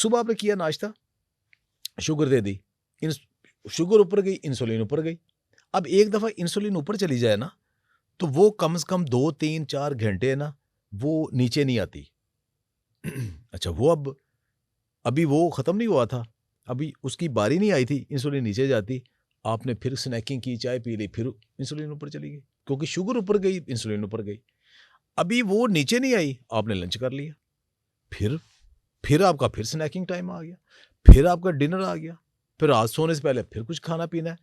सुबह आपने किया नाश्ता, शुगर दे दी, शुगर ऊपर गई, इंसुलिन ऊपर गई। अब एक दफ़ा इंसुलिन ऊपर चली जाए ना, तो वो कम से कम 2, 3, 4 घंटे ना वो नीचे नहीं आती। अच्छा, वो अब अभी वो ख़त्म नहीं हुआ था, अभी उसकी बारी नहीं आई थी, इंसुलिन नीचे जाती, आपने फिर स्नैकिंग की, चाय पी ली, फिर इंसुलिन ऊपर चली गई, क्योंकि शुगर ऊपर गई, इंसुलिन ऊपर गई। अभी वो नीचे नहीं आई, आपने लंच कर लिया, फिर आपका फिर स्नैकिंग टाइम आ गया, फिर आपका डिनर आ गया, फिर रात सोने से पहले फिर कुछ खाना पीना है।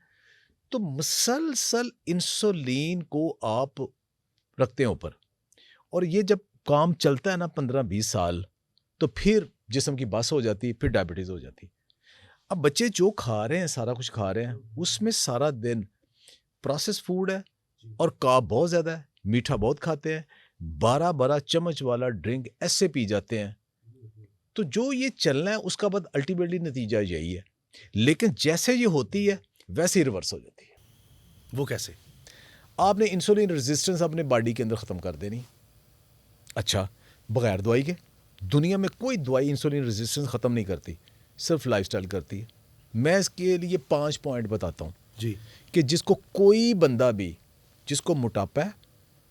तो मुसलसल इंसुलिन को आप रखते हैं ऊपर, और ये जब काम चलता है ना 15-20 साल, तो फिर जिस्म की बस हो जाती है, फिर डायबिटीज़ हो जाती है। अब बच्चे जो खा रहे हैं, सारा कुछ खा रहे हैं, उसमें सारा दिन प्रोसेस फूड है और कार्ब बहुत ज़्यादा है, मीठा बहुत खाते हैं, 12-12 चम्मच वाला ड्रिंक ऐसे पी जाते हैं। तो जो ये चलना है उसका बाद अल्टीमेटली नतीजा यही है। लेकिन जैसे ये होती है वैसे ही रिवर्स हो जाती है। वो कैसे? आपने इंसुलिन रेजिस्टेंस अपने बॉडी के अंदर ख़त्म कर देनी। अच्छा, बगैर दवाई के दुनिया में कोई दवाई इंसुलिन रेजिस्टेंस ख़त्म नहीं करती, सिर्फ लाइफस्टाइल करती है। मैं इसके लिए 5 पॉइंट बताता हूँ जी। कि जिसको कोई बंदा भी, जिसको मोटापा है,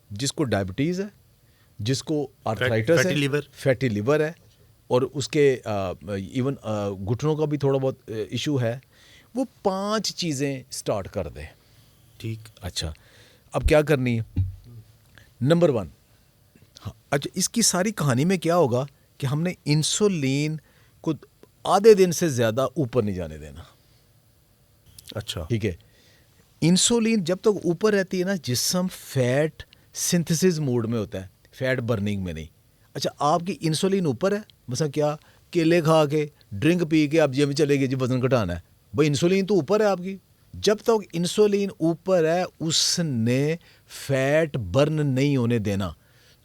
जिसको डायबिटीज़ है, जिसको आर्थराइटिस है, फैटी लिवर है, और उसके इवन घुटनों का भी थोड़ा बहुत इशू है, वो 5 चीज़ें स्टार्ट कर दे। ठीक। अच्छा, अब क्या करनी है? नंबर 1, हाँ, अच्छा, इसकी सारी कहानी में क्या होगा कि हमने इंसुलिन को आधे दिन से ज़्यादा ऊपर नहीं जाने देना। अच्छा, ठीक है। इंसुलिन जब तक ऊपर रहती है ना, जिस्म फैट सिंथेसिस मोड में होता है, फैट बर्निंग में नहीं। अच्छा, आपकी इंसुलिन ऊपर है, मतलब क्या, केले खा के, ड्रिंक पी के आप जिम चले गए जी वज़न घटाना है, भाई इंसुलिन तो ऊपर है आपकी। जब तक इंसुलिन ऊपर है उसने फैट बर्न नहीं होने देना।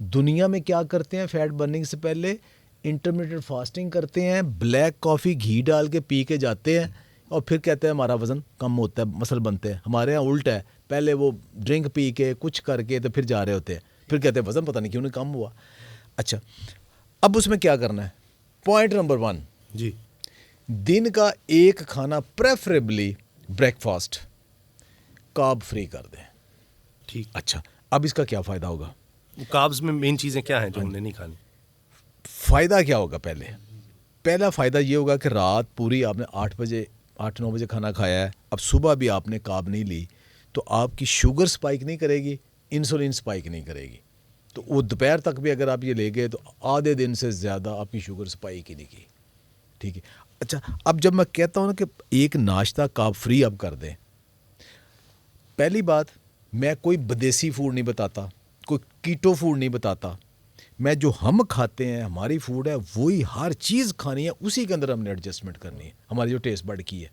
दुनिया में क्या करते हैं, फैट बर्निंग से पहले इंटरमिटेंट फास्टिंग करते हैं, ब्लैक कॉफ़ी घी डाल के पी के जाते हैं, और फिर कहते हैं हमारा वज़न कम होता है, मसल बनते हैं। हमारे यहाँ उल्टा है, पहले वो ड्रिंक पी के कुछ करके तो फिर जा रहे होते हैं, फिर कहते हैं वज़न पता नहीं क्यों नहीं कम हुआ। अच्छा, अब उसमें क्या करना है? पॉइंट नंबर 1 जी। दिन का एक खाना, प्रेफरेबली ब्रेकफास्ट, कार्ब फ्री कर दें। ठीक। अच्छा, अब इसका क्या फ़ायदा होगा? कार्ब्स में मेन चीज़ें क्या हैं जो हमने नहीं खानी? फ़ायदा क्या होगा? पहला फ़ायदा ये होगा कि रात पूरी आपने 8-9 बजे खाना खाया है, अब सुबह भी आपने कार्ब नहीं ली, तो आपकी शुगर स्पाइक नहीं करेगी, इंसुलिन स्पाइक नहीं करेगी। तो वो दोपहर तक भी अगर आप ये ले गए तो आधे दिन से ज़्यादा आपकी शुगर स्पाइक ही नहीं की। ठीक है। अच्छा, अब जब मैं कहता हूँ ना कि एक नाश्ता कार्ब फ्री आप कर दें, पहली बात, मैं कोई विदेशी फूड नहीं बताता, कोई कीटो फूड नहीं बताता। मैं जो हम खाते हैं, हमारी फूड है, वही हर चीज़ खानी है, उसी के अंदर हमने एडजस्टमेंट करनी है, हमारी जो टेस्ट बड की है।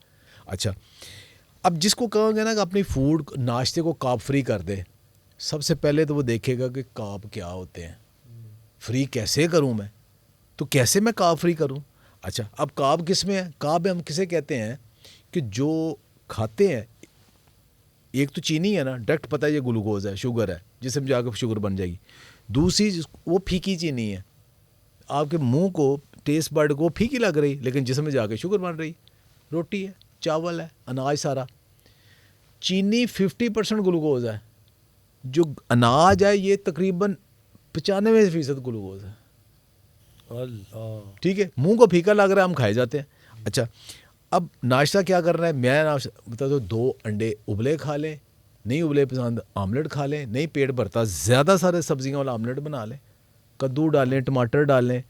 अच्छा, अब जिसको कहोगे ना कि अपनी फूड नाश्ते को कार्ब फ्री कर दे, सबसे पहले तो वो देखेगा कि कार्ब क्या होते हैं, फ्री कैसे करूं मैं, तो कैसे मैं कार्ब फ्री करूं? अच्छा, अब कार्ब किस में है? कार्ब हम किसे कहते हैं कि जो खाते हैं, एक तो चीनी है ना, डायरेक्ट पता है ये ग्लूकोज है, शुगर है, जिसमें जाकर शुगर बन जाएगी। दूसरी वो फीकी चीनी है, आपके मुंह को, टेस्ट बर्ड को फीकी लग रही, लेकिन जिसमें जाके शुगर बन रही। रोटी है, चावल है, अनाज सारा। चीनी 50% ग्लूकोज है, जो अनाज है ये तकरीबन 95% ग्लूकोज है। ठीक है, मुंह को फीका लग रहा है, हम खाए जाते हैं। अच्छा, अब नाश्ता क्या करना है? मैं नाश्ता बता दो, 2 अंडे उबले खा लें, नहीं उबले पसंद आमलेट खा लें, नहीं पेट भरता ज़्यादा सारे सब्जियों वाला आमलेट बना लें, कद्दू डालें, टमाटर डालें,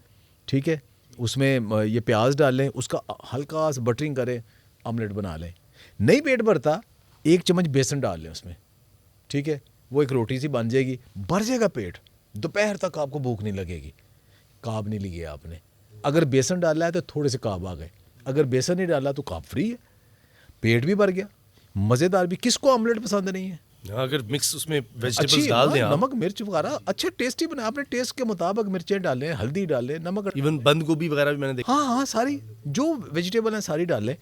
ठीक है, उसमें ये प्याज डालें, उसका हल्का सा बटरिंग करें, आमलेट बना लें। नहीं पेट भरता, 1 चम्मच बेसन डाल लें उसमें, ठीक है, वो एक रोटी सी बन जाएगी, भर जाएगा पेट, दोपहर तक आपको भूख नहीं लगेगी। कार्ब नहीं लिए आपने। अगर बेसन डाला है तो थोड़े से कार्ब आ गए, अगर बेसन नहीं डाला तो कार्ब फ्री है, पेट भी भर गया, मज़ेदार भी। किसको ऑमलेट पसंद नहीं है? अगर मिक्स उसमें वेजिटेबल्स अच्छी डाल दें आप, नमक मिर्च वगैरह अच्छे टेस्टी बना, अपने टेस्ट के मुताबिक मिर्चें डालें, हल्दी डालें, नमक, इवन बंद गोभी वगैरह भी मैंने देखा। हाँ हाँ, सारी जो वेजिटेबल हैं सारी डालें।